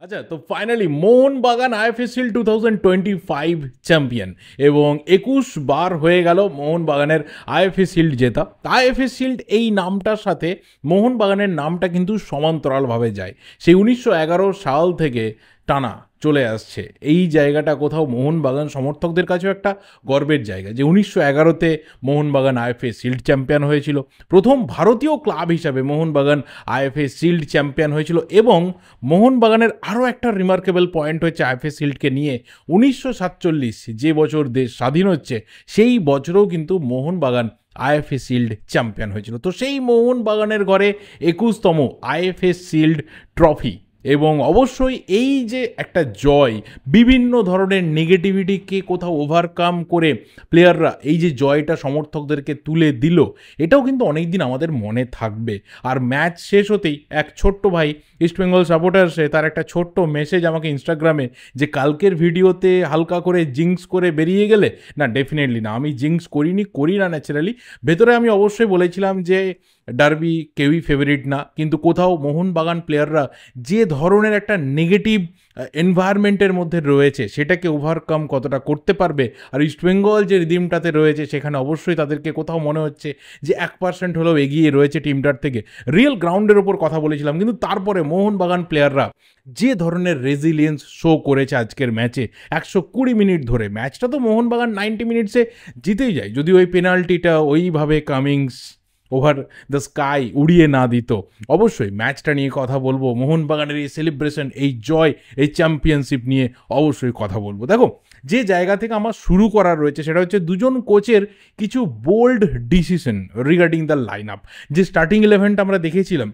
আচ্ছা, তো finally Mohun Bagan IFA shield 2025 champion এবং 21 বার হয়ে গেল মোহনবাগানের আইএফএ শিল্ড জেতা। আইএফএ শিল্ড এই নামটার সাথে মোহনবাগানের নামটা কিন্তু সমান্তরালভাবে যায়, সেই 1911 সাল থেকে টানা চলে আসছে। এই জায়গাটা কোথাও মোহনবাগান সমর্থকদের কাছেও একটা গর্বের জায়গা যে 1911-তে মোহনবাগান আইএফএ শিল্ড চ্যাম্পিয়ন হয়েছিল। প্রথম ভারতীয় ক্লাব হিসাবে মোহনবাগান আইএফএ শিল্ড চ্যাম্পিয়ন হয়েছিল এবং মোহনবাগানের আরও একটা রিমার্কেবল পয়েন্ট হচ্ছে আইএফএ শিল্ডকে নিয়ে 1947 যে বছর দেশ স্বাধীন হচ্ছে সেই বছরেও কিন্তু মোহনবাগান আইএফএ শিল্ড চ্যাম্পিয়ন হয়েছিল। তো সেই মোহনবাগানের ঘরে 21তম আইএফএ শিল্ড ট্রফি এবং অবশ্যই এই যে একটা জয়, বিভিন্ন ধরনের নেগেটিভিটিকে কোথাও ওভারকাম করে প্লেয়াররা এই যে জয়টা সমর্থকদেরকে তুলে দিল, এটাও কিন্তু অনেক দিন আমাদের মনে থাকবে। আর ম্যাচ শেষ হতেই এক ছোট্ট ভাই ইস্টবেঙ্গল সাপোর্টার্সে তার একটা ছোট্ট মেসেজ আমাকে ইনস্টাগ্রামে, যে কালকের ভিডিওতে হালকা করে জিংস করে বেরিয়ে গেলে না, ডেফিনেটলি না, আমি জিংস করি না ন্যাচারালি। ভেতরে আমি অবশ্যই বলেছিলাম যে ডার্বি কেউই ফেভারিট না, কিন্তু কোথাও মোহনবাগান প্লেয়াররা যে ধরনের একটা নেগেটিভ এনভায়রনমেন্টের মধ্যে রয়েছে সেটাকে ওভারকাম কতটা করতে পারবে, আর ইস্টবেঙ্গল যে রিদিমটাতে রয়েছে সেখানে অবশ্যই তাদেরকে কোথাও মনে হচ্ছে যে 1% হলেও এগিয়ে রয়েছে টিমটার থেকে। রিয়েল গ্রাউন্ডের ওপর কথা বলেছিলাম, কিন্তু তারপরে মোহনবাগান প্লেয়াররা যে ধরনের রেজিলিয়েন্স শো করেছে আজকের ম্যাচে 120 মিনিট ধরে, ম্যাচটা তো মোহনবাগান 90 মিনিটসে জিতেই যায় যদি ওই পেনাল্টিটা ওইভাবে কামিংস ওভার দ্য স্কাই উড়িয়ে না দিত। অবশ্যই ম্যাচটা নিয়ে কথা বলবো, মোহনবাগানের এই সেলিব্রেশন, এই জয়, এই চ্যাম্পিয়নশিপ নিয়ে অবশ্যই কথা বলবো। দেখো, যে জায়গা থেকে আমার শুরু করার রয়েছে সেটা হচ্ছে দুজন কোচের কিছু bold decision regarding the line up. যে স্টার্টিং 11টা আমরা দেখেছিলাম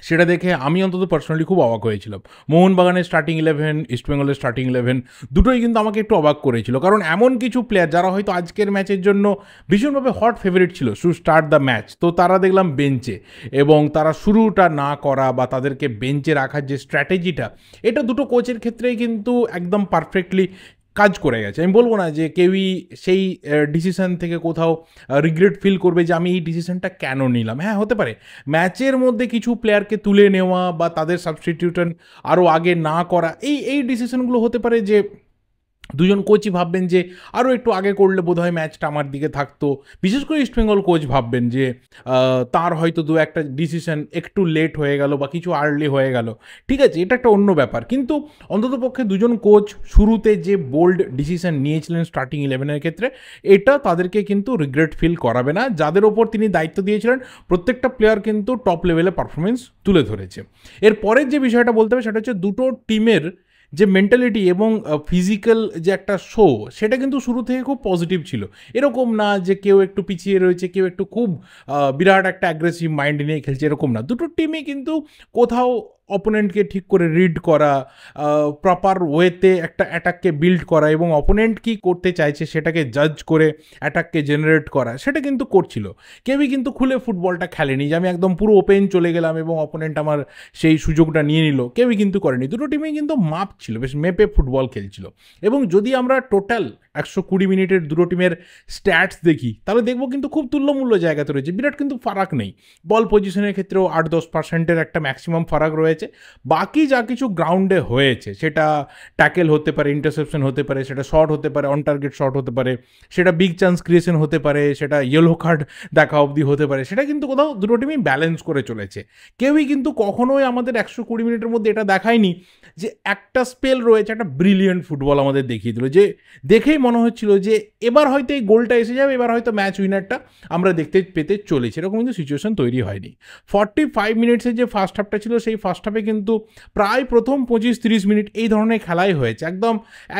সেটা দেখে আমি অন্তত পার্সোনালি খুব অবাক হয়েছিলাম। মোহনবাগানের স্টার্টিং 11, ইস্টবেঙ্গলের স্টার্টিং 11 দুটোই কিন্তু আমাকে একটু অবাক করেছিল, কারণ এমন কিছু প্লেয়ার যারা হয়তো আজকের ম্যাচের জন্য ভীষণভাবে হট ফেভারিট ছিল টু স্টার্ট দ্য ম্যাচ, তো তারা দেখলাম বেঞ্চে, এবং তারা শুরুটা না করা বা তাদেরকে বেঞ্চে রাখার যে স্ট্র্যাটেজিটা, এটা দুটো কোচের ক্ষেত্রেই কিন্তু একদম পারফেক্টলি কাজ করে গেছে। আমি বলবো না যে কেউই সেই ডিসিশন থেকে কোথাও রিগ্রেট ফিল করবে যে আমি এই ডিসিশনটা কেন নিলাম। হ্যাঁ, হতে পারে ম্যাচের মধ্যে কিছু প্লেয়ারকে তুলে নেওয়া বা তাদের সাবস্টিটিউশন আরও আগে না করা, এই ডিসিশনগুলো হতে পারে যে দুজন কোচই ভাববেন যে আরও একটু আগে করলে বোধহয় ম্যাচটা আমার দিকে থাকতো। বিশেষ করে ইস্টবেঙ্গল কোচ ভাববেন যে তার হয়তো দু একটা ডিসিশন একটু লেট হয়ে গেল বা কিছু আর্লি হয়ে গেল। ঠিক আছে, এটা একটা অন্য ব্যাপার, কিন্তু অন্ততপক্ষে দুজন কোচ শুরুতে যে বোল্ড ডিসিশন নিয়েছিলেন স্টার্টিং 11-এর ক্ষেত্রে, এটা তাদেরকে কিন্তু রিগ্রেট ফিল করাবে না। যাদের ওপর তিনি দায়িত্ব দিয়েছিলেন প্রত্যেকটা প্লেয়ার কিন্তু টপ লেভেলে পারফরমেন্স তুলে ধরেছে। এর পরের যে বিষয়টা বলতে হবে সেটা হচ্ছে দুটো টিমের যে মেন্টালিটি এবং ফিজিক্যাল যে একটা শো, সেটা কিন্তু শুরু থেকে খুব পজিটিভ ছিল। এরকম না যে কেউ একটু পিছিয়ে রয়েছে, কেউ একটু খুব বিরাট একটা অ্যাগ্রেসিভ মাইন্ড নিয়ে খেলছে, এরকম না। দুটো টিমই কিন্তু কোথাও অপোনেন্টকে ঠিক করে রিড করা, প্রপার ওয়েতে একটা অ্যাটাককে বিল্ড করা এবং অপোনেন্ট কী করতে চাইছে সেটাকে জাজ করে অ্যাটাককে জেনারেট করা, সেটা কিন্তু করছিল। কেউই কিন্তু খুলে ফুটবলটা খেলেনি যে আমি একদম পুরো ওপেন চলে গেলাম এবং অপোনেন্ট আমার সেই সুযোগটা নিয়ে নিল, কেউই কিন্তু করেনি। দুটো টিমেই কিন্তু মাপ ছিল, বেশ মেপে ফুটবল খেলছিল। এবং যদি আমরা টোটাল 120 মিনিটের দুটো টিমের স্ট্যাটস দেখি, তাহলে দেখবো কিন্তু খুব তুল্যমূল্য জায়গাতে রয়েছে, বিরাট কিন্তু ফারাক নেই। বল পজিশনের ক্ষেত্রেও 8-10%-এর একটা ম্যাক্সিমাম ফারাক রয়েছে। বাকি যা কিছু গ্রাউন্ডে হয়েছে, সেটা ট্যাকেল হতে পারে, ইন্টারসেপশন হতে পারে, সেটা শট হতে পারে, অন টার্গেট শট হতে পারে, সেটা বিগ চান্স ক্রিয়েশন হতে পারে, সেটা ইয়েলো কার্ড দেখা অবধি হতে পারে, সেটা কিন্তু কোথাও দুটো টিমই ব্যালেন্স করে চলেছে। কেউই কিন্তু কখনোই আমাদের 120 মিনিটের মধ্যে এটা দেখায়নি যে একটা স্পেল রয়েছে, একটা ব্রিলিয়েন্ট ফুটবল আমাদের দেখিয়ে দিল, যে দেখেই মনে হচ্ছিল যে এবার হয়তো এই গোলটা এসে যাবে, এবার হয়তো ম্যাচ উইনারটা আমরা দেখতে পেতে চলেছি। এরকম কিন্তু সিচুয়েশন তৈরি হয়নি। 45 মিনিটসের যে ফার্স্ট হাফটা ছিল, সেই ফার্স্ট হাফে কিন্তু প্রায় প্রথম 25-30 মিনিট এই ধরনের খেলাই হয়েছে,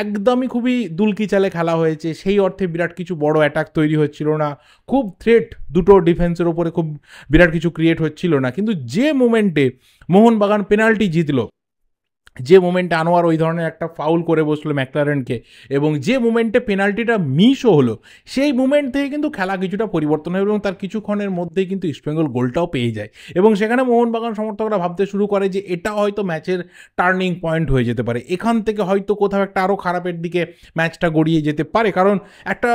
একদমই খুবই দুলকি চালে খেলা হয়েছে। সেই অর্থে বিরাট কিছু বড় অ্যাটাক তৈরি হচ্ছিল না, খুব থ্রেট দুটো ডিফেন্সের ওপরে খুব বিরাট কিছু ক্রিয়েট হচ্ছিল না। কিন্তু যে মোমেন্টে মোহনবাগান পেনাল্টি জিতলো, যে মোমেন্টে আনোয়ার ওই ধরনের একটা ফাউল করে বসলো ম্যাকলারেনকে, এবং যে মোমেন্টে পেনাল্টিটা মিসও হলো, সেই মোমেন্ট থেকে কিন্তু খেলা কিছুটা পরিবর্তন হয় এবং তার কিছুক্ষণের মধ্যেই কিন্তু ইস্টবেঙ্গল গোলটাও পেয়ে যায়। এবং সেখানে মোহনবাগান সমর্থকরা ভাবতে শুরু করে যে এটা হয়তো ম্যাচের টার্নিং পয়েন্ট হয়ে যেতে পারে, এখান থেকে হয়তো কোথাও একটা আরও খারাপের দিকে ম্যাচটা গড়িয়ে যেতে পারে। কারণ একটা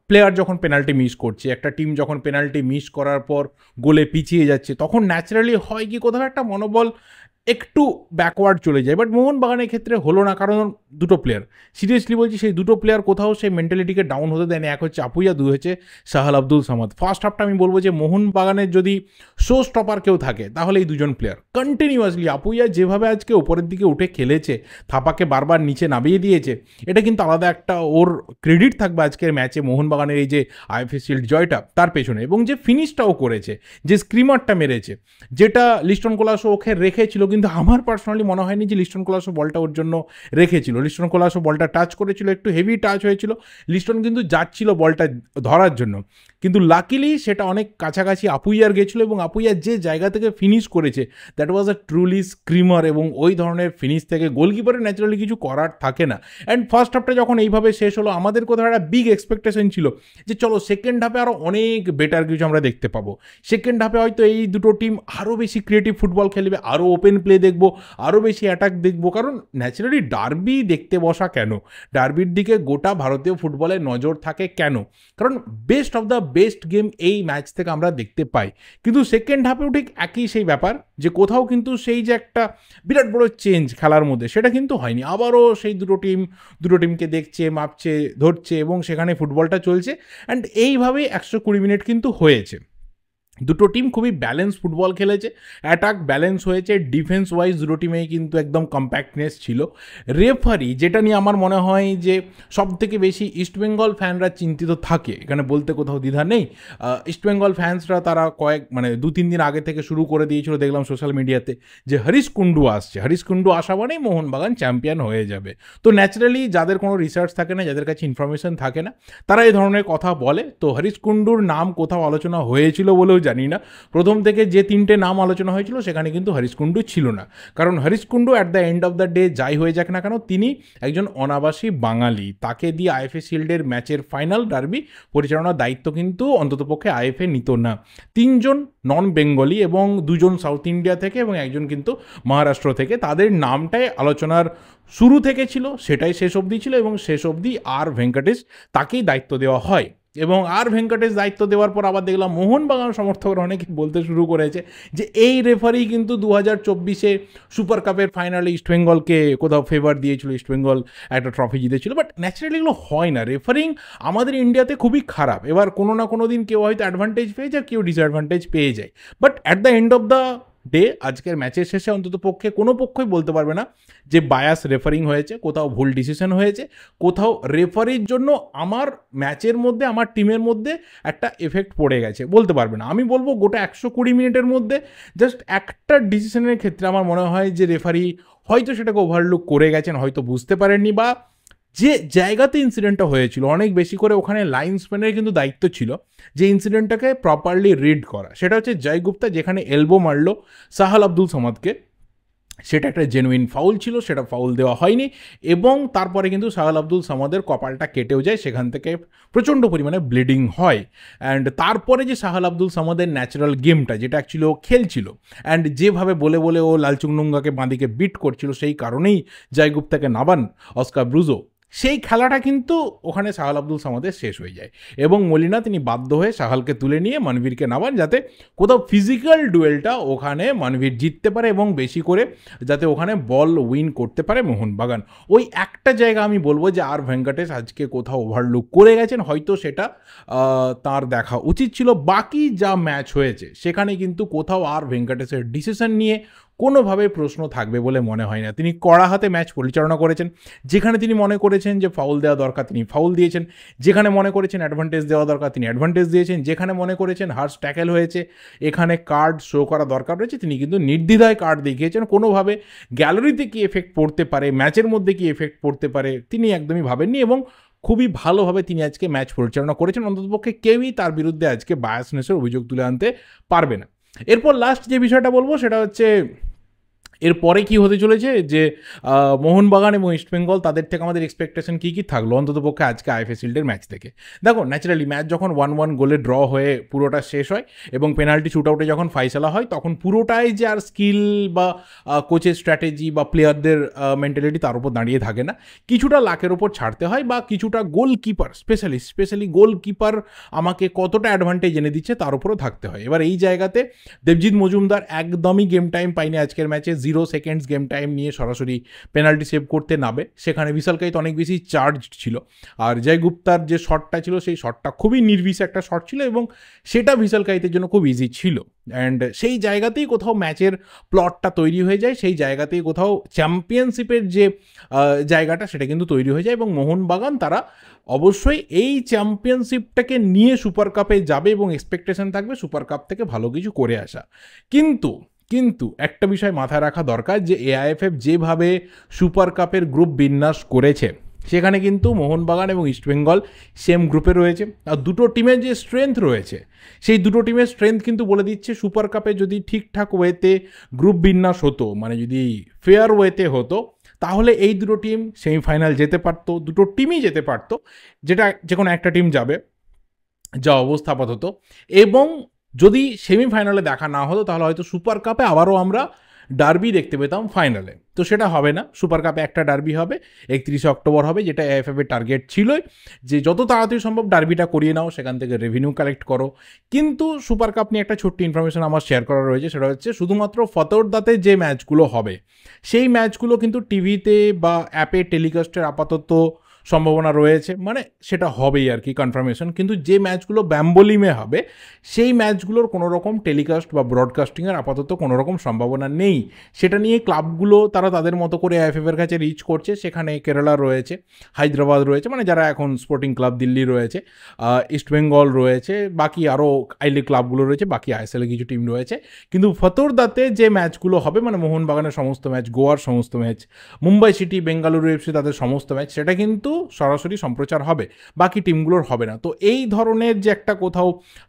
প্লেয়ার যখন পেনাল্টি মিস করছে, একটা টিম যখন পেনাল্টি মিস করার পর গোলে পিছিয়ে যাচ্ছে, তখন ন্যাচারালি হয় কি কোথাও একটা মনোবল একটু ব্যাকওয়ার্ড চলে যায়, বাট মোহনবাগানের ক্ষেত্রে হলো না, কারণ দুটো প্লেয়ার, সিরিয়াসলি বলছি, সেই দুটো প্লেয়ার কোথাও সেই মেন্টালিটিকে ডাউন হতে দেয়নি। এক হচ্ছে আপুইয়া, দুই হচ্ছে সাহাল আব্দুল সামাদ। ফার্স্ট হাফটা আমি বলবো যে মোহনবাগানের যদি শো স্টপার কেউ থাকে তাহলে এই দুজন প্লেয়ার কন্টিনিউয়াসলি, আপুইয়া যেভাবে আজকে ওপরের দিকে উঠে খেলেছে, থাপাকে বারবার নিচে নামিয়ে দিয়েছে, এটা কিন্তু আলাদা একটা ওর ক্রেডিট থাকবে আজকের ম্যাচে মোহনবাগানের এই যে আইএফএ শিল্ড জয়টা তার পেছনে। এবং যে ফিনিশটাও করেছে, যে স্ক্রিমারটা মেরেছে, যেটা লিস্টন কোলাসো ওকে রেখেছিল, কিন্তু আমার পার্সোনালি মনে হয়নি যে লিস্টন কোলাসো বলটা ওর জন্য রেখেছিল। লিস্টন কোলাসো বলটা টাচ করেছিল, একটু হেভি টাচ হয়েছিল, লিস্টন কিন্তু যাচ্ছিল বলটা ধরার জন্য, কিন্তু লাকিলি সেটা অনেক কাছাকাছি আপুইয়ার গেছিলো, এবং আপুইয়ার যে জায়গা থেকে ফিনিশ করেছে দ্যাট ওয়াজ আ ট্রুলি স্ক্রিমার। এবং ওই ধরনের ফিনিশ থেকে গোলকিপারের ন্যাচারালি কিছু করার থাকে না। অ্যান্ড ফার্স্ট হাফটা যখন এইভাবে শেষ হলো, আমাদের কোথাও একটা বিগ এক্সপেকটেশন ছিল যে চলো সেকেন্ড হাফে আরও অনেক বেটার কিছু আমরা দেখতে পাবো। সেকেন্ড হাফে হয়তো এই দুটো টিম আরও বেশি ক্রিয়েটিভ ফুটবল খেলবে, আরও ওপেন প্লে দেখবো, আরও বেশি অ্যাটাক দেখবো। কারণ ন্যাচারালি ডার্বি দেখতে বসা কেন, ডার্বির দিকে গোটা ভারতীয় ফুটবলের নজর থাকে কেন, কারণ best of the best game এই ম্যাচ থেকে আমরা দেখতে পাই। কিন্তু সেকেন্ড হাফেও ঠিক একই সেই ব্যাপার, যে কোথাও কিন্তু সেই যে একটা বিরাট বড় চেঞ্জ খেলার মধ্যে, সেটা কিন্তু হয়নি। আবারও সেই দুটো টিমকে দেখছে, মাপছে, ধরছে, এবং সেখানে ফুটবলটা চলছে। অ্যান্ড এইভাবেই 120 মিনিট কিন্তু হয়েছে। দুটো টিম খুবই ব্যালেন্স ফুটবল খেলেছে, অ্যাটাক ব্যালেন্স হয়েছে, ডিফেন্স ওয়াইজ দুটো টিমেই কিন্তু একদম কম্প্যাক্টনেস ছিল। রেফারি, যেটা নিয়ে আমার মনে হয় যে সব থেকে বেশি ইস্টবেঙ্গল ফ্যানরা চিন্তিত থাকে, এখানে বলতে কোথাও দ্বিধা নেই। ইস্টবেঙ্গল ফ্যান্সরা তারা মানে 2-3 দিন আগে থেকে শুরু করে দিয়েছিল, দেখলাম সোশ্যাল মিডিয়াতে, যে হরিশ কুন্ডু আসছে, হরিশ কুন্ডু আসা মানেই মোহনবাগান চ্যাম্পিয়ন হয়ে যাবে। তো ন্যাচারালি যাদের কোনো রিসার্চ থাকে না, যাদের কাছে ইনফরমেশন থাকে না, তারা এই ধরনের কথা বলে। তো হরিশ কুন্ডুর নাম কোথাও আলোচনা হয়েছিল বলেও জানি না। প্রথম থেকে যে 3টে নাম আলোচনা হয়েছিল সেখানে কিন্তু হরিশ কুন্ডু ছিল না, কারণ Harish Kundu at the end of the day যাই হয়ে যাক না কেন, তিনি একজন অনাবাসী বাঙালি। তাকে দিয়ে আইএফএ শিল্ডের ম্যাচের ফাইনাল ডার্বি পরিচালনার দায়িত্ব কিন্তু অন্ততপক্ষে আইএফএ নিত না। 3জন নন বেঙ্গলি এবং 2জন সাউথ ইন্ডিয়া থেকে এবং একজন কিন্তু মহারাষ্ট্র থেকে, তাদের নামটাই আলোচনার শুরু থেকে ছিল, সেটাই শেষ অবধি ছিল, এবং শেষ অবধি আর ভেঙ্কটেশ তাকেই দায়িত্ব দেওয়া হয়। এবং আর ভেঙ্কটেশ দায়িত্ব দেওয়ার পর আবার দেখলাম মোহনবাগান সমর্থকরা অনেকে বলতে শুরু করেছে যে এই রেফারি কিন্তু 2024 সুপার কাপের ফাইনালে ইস্টবেঙ্গলকে কোথাও ফেভার দিয়েছিল, ইস্টবেঙ্গল একটা ট্রফি জিতেছিল। বাট ন্যাচারালি এগুলো হয় না, রেফারিং আমাদের ইন্ডিয়াতে খুবই খারাপ। এবার কোনো না কোনো দিন কেউ হয়তো অ্যাডভান্টেজ পেয়ে যায়, কেউ ডিসঅ্যাডভান্টেজ পেয়ে যায়, but at the end of the day আজকের ম্যাচের শেষে অন্তত পক্ষে কোনো পক্ষই বলতে পারবে না যে বায়াস রেফারিং হয়েছে, কোথাও ভুল ডিসিশন হয়েছে, কোথাও রেফারির জন্য আমার ম্যাচের মধ্যে, আমার টিমের মধ্যে একটা এফেক্ট পড়ে গেছে, বলতে পারবে না। আমি বলবো গোটা 120 মিনিটের মধ্যে জাস্ট একটা ডিসিশনের ক্ষেত্রে আমার মনে হয় যে রেফারি হয়তো সেটাকে ওভারলুক করে গেছেন, হয়তো বুঝতে পারেননি, বা যে জায়গাতে ইনসিডেন্টটা হয়েছিল অনেক বেশি করে ওখানে লাইন্সম্যানের কিন্তু দায়িত্ব ছিল যে ইনসিডেন্টটাকে প্রপারলি রিড করা। সেটা হচ্ছে জয় গুপ্তা যেখানে এলবো মারলো সাহাল আব্দুল সামাদকে, সেটা একটা জেনুইন ফাউল ছিল, সেটা ফাউল দেওয়া হয়নি, এবং তারপরে কিন্তু সাহাল আব্দুল সামাদের কপালটা কেটেও যায়, সেখান থেকে প্রচণ্ড পরিমাণে ব্লিডিং হয়। অ্যান্ড তারপরে যে সাহাল আব্দুল সামাদের ন্যাচারাল গেমটা, যেটা অ্যাকচুয়ালি ও খেলছিল, অ্যান্ড যেভাবে বলে বলে ও লালচুংনুঙ্গাকে বাঁদিকে বিট করছিল, সেই কারণেই জয় গুপ্তাকে নাবান অস্কার ব্রুজো, সেই খেলাটা কিন্তু ওখানে সাহাল আব্দুল সামাদের শেষ হয়ে যায়, এবং মলিনা তিনি বাধ্য হয়ে সাহালকে তুলে নিয়ে মনভীরকে নামান, যাতে কোথাও ফিজিক্যাল ডুয়েলটা ওখানে মনভীর জিততে পারে, এবং বেশি করে যাতে ওখানে বল উইন করতে পারে মোহনবাগান। ওই একটা জায়গা আমি বলবো যে আর ভেঙ্কটেশ আজকে কোথাও ওভারলুক করে গেছেন, হয়তো সেটা তার দেখা উচিত ছিল। বাকি যা ম্যাচ হয়েছে সেখানে কিন্তু কোথাও আর ভেঙ্কটেশের ডিসিশন নিয়ে কোনোভাবে প্রশ্ন থাকবে বলে মনে হয় না। তিনি কড়া হাতে ম্যাচ পরিচালনা করেছেন, যেখানে তিনি মনে করেছেন যে ফাউল দেওয়া দরকার তিনি ফাউল দিয়েছেন, যেখানে মনে করেছেন অ্যাডভান্টেজ দেওয়া দরকার তিনি অ্যাডভান্টেজ দিয়েছেন, যেখানে মনে করেছেন হার্স ট্যাকেল হয়েছে, এখানে কার্ড শো করা দরকার রয়েছে, তিনি কিন্তু নির্দ্বিধায় কার্ড দেখিয়েছেন। কোনোভাবে গ্যালারিতে কি এফেক্ট পড়তে পারে, ম্যাচের মধ্যে কি এফেক্ট পড়তে পারে, তিনি একদমই ভাবেননি, এবং খুবই ভালোভাবে তিনি আজকে ম্যাচ পরিচালনা করেছেন। অন্ততপক্ষে কেউই তার বিরুদ্ধে আজকে বায়াসনেসের অভিযোগ তুলে আনতে পারবে না। এরপর লাস্ট যে বিষয়টা বলবো সেটা হচ্ছে এরপরে কি হতে চলেছে, যে মোহনবাগান এবং ইস্টবেঙ্গল তাদের থেকে আমাদের এক্সপেকটেশন কী কী থাকলো অন্ততপক্ষে আজকে আইএফএ শিল্ডের ম্যাচ থেকে। দেখো ন্যাচারালি ম্যাচ যখন 1-1 গোলে ড্র হয়ে পুরোটা শেষ হয় এবং পেনাল্টি শুট আউটে যখন ফাইসালা হয়, তখন পুরোটাই যে আর স্কিল বা কোচের স্ট্র্যাটেজি বা প্লেয়ারদের মেন্টালিটি তার উপর দাঁড়িয়ে থাকে না, কিছুটা লাকের ওপর ছাড়তে হয়, বা কিছুটা গোলকিপার স্পেশালি গোলকিপার আমাকে কতটা অ্যাডভান্টেজ এনে দিচ্ছে তার উপরও থাকতে হয়। এবার এই জায়গাতে দেবজিৎ মজুমদার একদমই গেম টাইম পাইনি আজকের ম্যাচে, 0 সেকেন্ডস গেম টাইম নিয়ে সরাসরি পেনাল্টি সেভ করতে নামে, সেখানে বিশাল কাইত অনেক বেশি চার্জ ছিল, আর জয় গুপ্তার যে শটটা ছিল সেই শটটা খুবই নির্বিষ একটা শট ছিল এবং সেটা বিশাল কাইতের জন্য খুব ইজি ছিল। অ্যান্ড সেই জায়গাতেই কোথাও ম্যাচের প্লটটা তৈরি হয়ে যায়, সেই জায়গাতেই কোথাও চ্যাম্পিয়নশিপের যে জায়গাটা সেটা কিন্তু তৈরি হয়ে যায় এবং মোহনবাগান তারা অবশ্যই এই চ্যাম্পিয়নশিপটাকে নিয়ে সুপার কাপে যাবে এবং এক্সপেকটেশন থাকবে সুপার কাপ থেকে ভালো কিছু করে আসা। কিন্তু একটা বিষয় মাথায় রাখা দরকার যে এআইএফএফ যেভাবে সুপার কাপের গ্রুপ বিন্যাস করেছে সেখানে কিন্তু মোহনবাগান এবং ইস্টবেঙ্গল সেম গ্রুপে রয়েছে, আর দুটো টিমের যে স্ট্রেংথ রয়েছে সেই দুটো টিমের স্ট্রেংথ কিন্তু বলে দিচ্ছে সুপার কাপে যদি ঠিকঠাক ওয়েতে গ্রুপ বিন্যাস হতো, মানে যদি ফেয়ার ওয়েতে হতো, তাহলে এই দুটো টিম সেমিফাইনাল যেতে পারতো, দুটো টিমই যেতে পারতো, যেটা যে কোনো একটা টিম যাবে যা অবস্থা আপাতত। এবং যদি সেমিফাইনালে দেখা না হতো তাহলে হয়তো সুপার কাপে আবারও আমরা ডার্বি দেখতে পেতাম ফাইনালে। তো সেটা হবে না, সুপার কাপে একটা ডার্বি হবে 31শে অক্টোবর হবে, যেটা এএফএফ এর টার্গেট ছিলই যে যত তাড়াতাড়ি সম্ভব ডার্বিটা করিয়ে নাও, সেখান থেকে রেভিনিউ কালেক্ট করো। কিন্তু সুপার কাপ নিয়ে একটা ছোট্ট ইনফরমেশন আমার শেয়ার করা রয়েছে, সেটা হচ্ছে শুধুমাত্র ফতোরদাতে যে ম্যাচগুলো হবে সেই ম্যাচগুলো কিন্তু টিভিতে বা অ্যাপে টেলিকাস্টের আপাতত সম্ভাবনা রয়েছে, মানে সেটা হবেই আর কি কনফার্মেশন। কিন্তু যে ম্যাচগুলো ব্যাম্বোলিমে হবে সেই ম্যাচগুলোর কোনো রকম টেলিকাস্ট বা ব্রডকাস্টিংয়ের আপাতত কোনো রকম সম্ভাবনা নেই। সেটা নিয়ে ক্লাবগুলো তারা তাদের মতো করে এআইএফএফের কাছে রিচ করছে, সেখানে কেরালা রয়েছে, হায়দ্রাবাদ রয়েছে, মানে যারা এখন স্পোর্টিং ক্লাব দিল্লি রয়েছে, ইস্টবেঙ্গল রয়েছে, বাকি আরও আই লিগ ক্লাবগুলো রয়েছে, বাকি আইএসএলে কিছু টিম রয়েছে। কিন্তু ফতোরদাতে যে ম্যাচগুলো হবে, মানে মোহনবাগানের সমস্ত ম্যাচ, গোয়ার সমস্ত match, Mumbai city, Bengaluru FC তাদের সমস্ত ম্যাচ, সেটা কিন্তু সরাসরি সম্প্রচার হবে, বাকি টিমগুলোর হবে না। তো এই ধরনের যে একটা কোথাও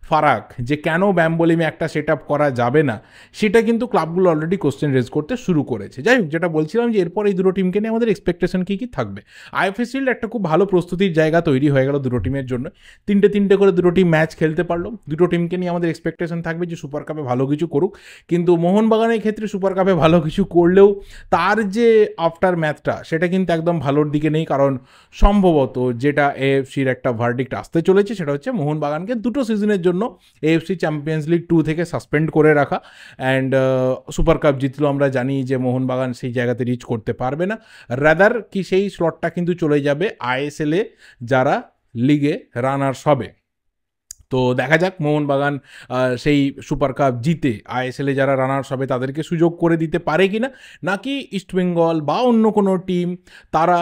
ফারাক, যে কেন ব্যাম্বোলিমে একটা সেট আপ করা যাবে না, সেটা কিন্তু ক্লাবগুলো অলরেডি কোশ্চেন রেজ করতে শুরু করেছে। যাই হোক, যেটা বলছিলাম যে এরপর এই দুটো টিমকে নিয়ে আমাদের এক্সপেকটেশন কী কী থাকবে। আইএফএ শিল্ড একটা খুব ভালো প্রস্তুতির জায়গা তৈরি হয়ে গেল দুটো টিমের জন্য, তিনটে করে দুটো টিম ম্যাচ খেলতে পারলো। দুটো টিমকে নিয়ে আমাদের এক্সপেকটেশন থাকবে যে সুপার কাপে ভালো কিছু করুক, কিন্তু মোহনবাগানের ক্ষেত্রে সুপার কাপে ভালো কিছু করলেও তার যে আফটার ম্যাচটা সেটা কিন্তু একদম ভালোর দিকে নেই, কারণ সম্ভবত যেটা এএফসির একটা ভার্ডিক্ট আসতে চলেছে সেটা হচ্ছে মোহনবাগানকে দুটো সিজনের জন্য এএফসি চ্যাম্পিয়ন্স লিগ 2 থেকে সাসপেন্ড করে রাখা। অ্যান্ড সুপার কাপ জিতলেও আমরা জানি যে মোহনবাগান সেই জায়গাতে রিচ করতে পারবে না, রাদার কি সেই স্লটটা কিন্তু চলে যাবে আইএসএলে যারা লিগে রানার্স হবে। তো দেখা যাক মোহনবাগান সেই সুপার কাপ জিতে আইএসএলে যারা রানার্স হবে তাদেরকে সুযোগ করে দিতে পারে কিনা, নাকি ইস্টবেঙ্গল বা অন্য কোনো টিম তারা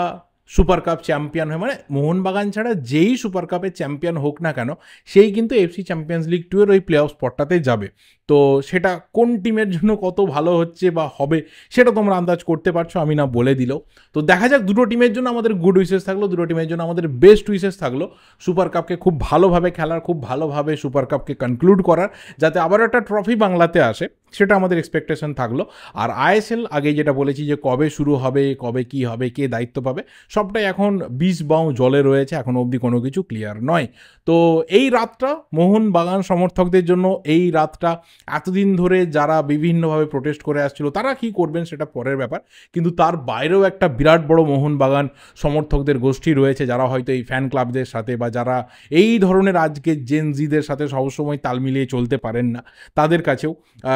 সুপার কাপ চ্যাম্পিয়ন হয়, মানে মোহনবাগান ছাড়া যেই সুপার কাপের চ্যাম্পিয়ন হোক না কেন সেই কিন্তু এফসি চ্যাম্পিয়ন্স লিগ 2 এর ওই প্লে অফ স্পটটাতে যাবে। তো সেটা কোন টিমের জন্য কত ভালো হচ্ছে বা হবে সেটা তোমরা আন্দাজ করতে পারছো, আমি না বলে দিলেও। তো দেখা যাক, দুটো টিমের জন্য আমাদের গুড উইসেস থাকলো, দুটো টিমের জন্য আমাদের বেস্ট উইসেস থাকলো সুপার কাপকে খুব ভালোভাবে খেলার, খুব ভালোভাবে সুপার কাপকে কনক্লুড করার, যাতে আবার একটা ট্রফি বাংলাতে আসে, সেটা আমাদের এক্সপেকটেশন থাকলো। আর আইএসএল আগে যেটা বলেছি যে কবে শুরু হবে, কবে কি হবে, কে দায়িত্ব পাবে, সবটাই এখন 20 বাউ জলে রয়েছে, এখনও অবধি কোনো কিছু ক্লিয়ার নয়। তো এই রাতটা মোহনবাগান সমর্থকদের জন্য, এই রাতটা এতদিন ধরে যারা বিভিন্নভাবে প্রোটেস্ট করে আসছিল তারা কি করবেন সেটা পরের ব্যাপার, কিন্তু তার বাইরেও একটা বিরাট বড় মোহনবাগান সমর্থকদের গোষ্ঠী রয়েছে যারা হয়তো এই ফ্যান ক্লাবদের সাথে বা যারা এই ধরনের আজকে জেনজিদের সাথে সবসময় তাল মিলিয়ে চলতে পারেন না, তাদের কাছেও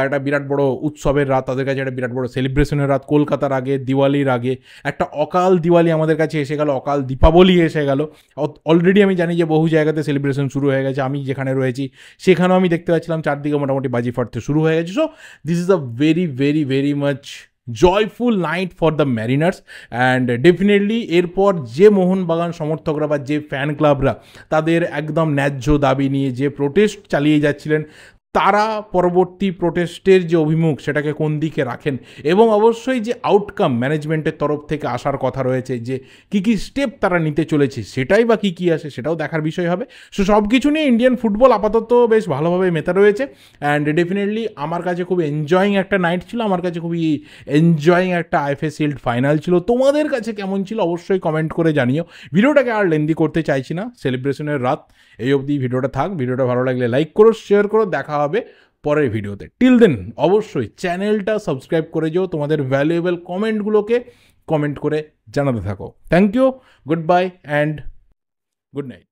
একটা বিরাট বড় উৎসবের রাত, তাদের কাছে একটা বিরাট বড় সেলিব্রেশনের রাত। কলকাতার আগে, দিওয়ালির আগে একটা অকাল দিওয়ালি আমাদের কাছে এসে গেল, অকাল দীপাবলি এসে গেল। অলরেডি আমি জানি যে বহু জায়গাতে সেলিব্রেশন শুরু হয়ে গেছে, আমি যেখানে রয়েছি সেখানেও আমি দেখতে পাচ্ছিলাম চারদিকে মোটামুটি বাজি ফাটতে শুরু হয়ে গেছে। So this is a very very very much joyful night for the Mariners. And definitely এরপর যে মোহনবাগান সমর্থকরা বা যে ফ্যান ক্লাবরা তাদের একদম ন্যায্য দাবি নিয়ে যে প্রোটেস্ট চালিয়ে যাচ্ছিলেন, তারা পরবর্তী প্রোটেস্টের যে অভিমুখ সেটাকে কোন দিকে রাখেন, এবং অবশ্যই যে আউটকাম ম্যানেজমেন্টের তরফ থেকে আসার কথা রয়েছে, যে কী কী স্টেপ তারা নিতে চলেছে সেটাই বা কী আসে সেটাও দেখার বিষয় হবে। সো সব কিছু নিয়ে ইন্ডিয়ান ফুটবল আপাতত বেশ ভালোভাবে মেতে রয়েছে। অ্যান্ড ডেফিনেটলি আমার কাছে খুব এনজয়িং একটা নাইট ছিল, আমার কাছে খুবই এনজয়িং একটা আইএফএ শিল্ড ফাইনাল ছিল। তোমাদের কাছে কেমন ছিল অবশ্যই কমেন্ট করে জানিও। ভিডিওটাকে আর লেন্দি করতে চাইছি না, সেলিব্রেশনের রাত এই অবধি ভিডিওটা থাক। ভিডিওটা ভালো লাগলে লাইক করো, শেয়ার করো, দেখা হবে পরের ভিডিওতে। টিল দেন অবশ্যই চ্যানেলটা সাবস্ক্রাইব করে যেও, তোমাদের ভ্যালুয়েবল কমেন্টগুলোকে কমেন্ট করে জানাতে থাকো। Thank you, good bye and good night.